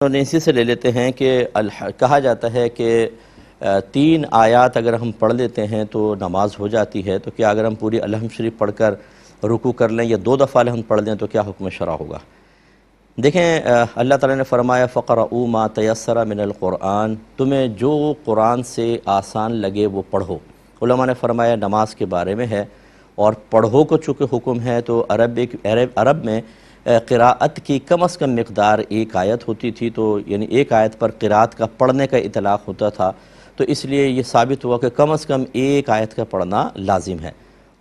اسی سے لے لیتے ہیں کہ کہا جاتا ہے کہ 3 آیات اگر ہم پڑھ لیتے ہیں تو نماز ہو جاتی ہے، تو کیا اگر ہم پوری الحمد شریف پڑھ کر رکوع کر لیں یا 2 دفعہ الحمد پڑھ لیں تو کیا حکم شرع ہوگا؟ دیکھیں، اللہ تعالیٰ نے فرمایا فَقْرَؤُوا مَا تَيَسَّرَ مِنَ الْقُرْآنِ، تمہیں جو قرآن سے آسان لگے وہ پڑھو۔ علماء نے فرمایا نماز کے بارے میں ہے، اور پڑھو کو چونکہ حکم ہے تو عرب میں قراءت کی کم از کم مقدار 1 آیت ہوتی تھی، تو یعنی 1 آیت پر قراءت کا پڑھنے کا اطلاق ہوتا تھا، تو اس لیے یہ ثابت ہوا کہ کم از کم 1 آیت کا پڑھنا لازم ہے۔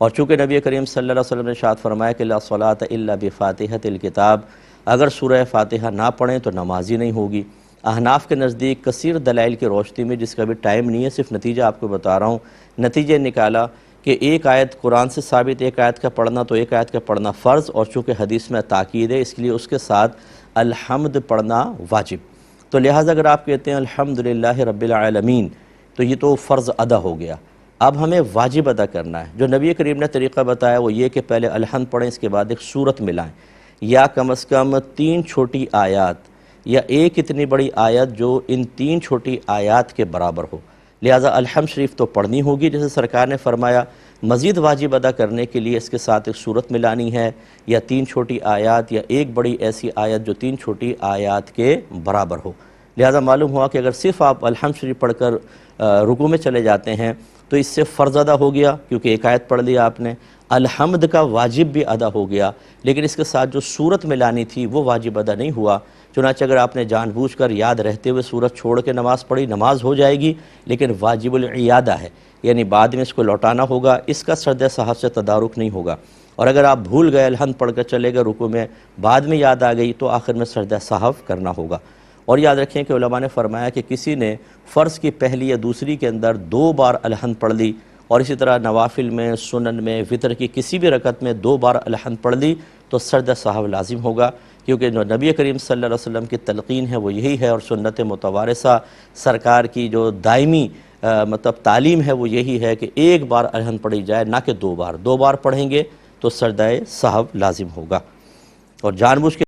اور چونکہ نبی کریم صلی اللہ علیہ وسلم نے ارشاد فرمایا کہ لا صلاۃ الا بفاتحۃ الکتاب، اگر سورہ فاتحہ نہ پڑھیں تو نماز ہی نہیں ہوگی۔ احناف کے نزدیک کثیر دلائل کی روشنی میں، جس کا بھی ٹائم نہیں ہے، صرف نتیجہ آپ کو بتا رہا ہوں، نتیجہ نکالا کہ 1 آیت قرآن سے ثابت 1 آیت کا پڑھنا، تو 1 آیت کا پڑھنا فرض، اور چونکہ حدیث میں تاکید ہے اس لیے اس کے ساتھ الحمد پڑھنا واجب۔ تو لہٰذا اگر آپ کہتے ہیں الحمدللہ رب العالمین تو یہ تو فرض ادا ہو گیا، اب ہمیں واجب ادا کرنا ہے۔ جو نبی کریم نے طریقہ بتایا وہ یہ کہ پہلے الحمد پڑھیں، اس کے بعد ایک سورت ملائیں، یا کم از کم 3 چھوٹی آیات یا ایک اتنی بڑی آیت جو ان 3 چھوٹی آیات کے برابر ہو۔ لہٰذا الحمد شریف تو پڑھنی ہوگی، جیسے سرکار نے فرمایا مزید واجب ادا کرنے کے لیے اس کے ساتھ ایک سورت ملانی ہے، یا 3 چھوٹی آیات، یا ایک بڑی ایسی آیت جو 3 چھوٹی آیات کے برابر ہو۔ لہٰذا معلوم ہوا کہ اگر صرف آپ الحمد شریف پڑھ کر رکوع میں چلے جاتے ہیں تو اس سے فرض ادا ہو گیا، کیونکہ 1 آیت پڑھ لیا آپ نے، الحمد کا واجب بھی ادا ہو گیا، لیکن اس کے ساتھ جو سورت ملانی تھی وہ واجب ادا نہیں ہوا۔ چنانچہ اگر آپ نے جان بوجھ کر یاد رہتے ہوئے سورت چھوڑ کے نماز پڑھی، نماز ہو جائے گی، لیکن واجب العیادہ ہے، یعنی بعد میں اس کو لوٹانا ہوگا، اس کا سرد صحف سے تدارک نہیں ہوگا۔ اور اگر آپ بھول گئے، الحمد پڑھ کر چلے گئے رکوع میں، بعد میں یاد آ گئی، تو آخر میں سرد صحف کرنا ہوگا۔ اور یاد رکھیں کہ علماء نے فرمایا کہ کسی نے فرض کی پہلی یا دوسری کے اندر 2 بار الحمد پڑھ لی، اور اسی طرح نوافل میں، سنن میں، وتر کی کسی بھی رکعت میں 2 بار الحمد پڑھ لی تو سرد صحف لازم ہوگا، کیونکہ جو نبی کریم صلی اللہ علیہ وسلم کی تلقین ہے وہ یہی ہے، اور سنت متوارثہ سرکار کی جو دائمی تعلیم ہے وہ یہی ہے کہ 1 بار الحمد پڑھی جائے، نہ کہ 2 بار۔ 2 بار پڑھیں گے تو سرد صحف لازم ہوگا۔ اور جان بوجھ کے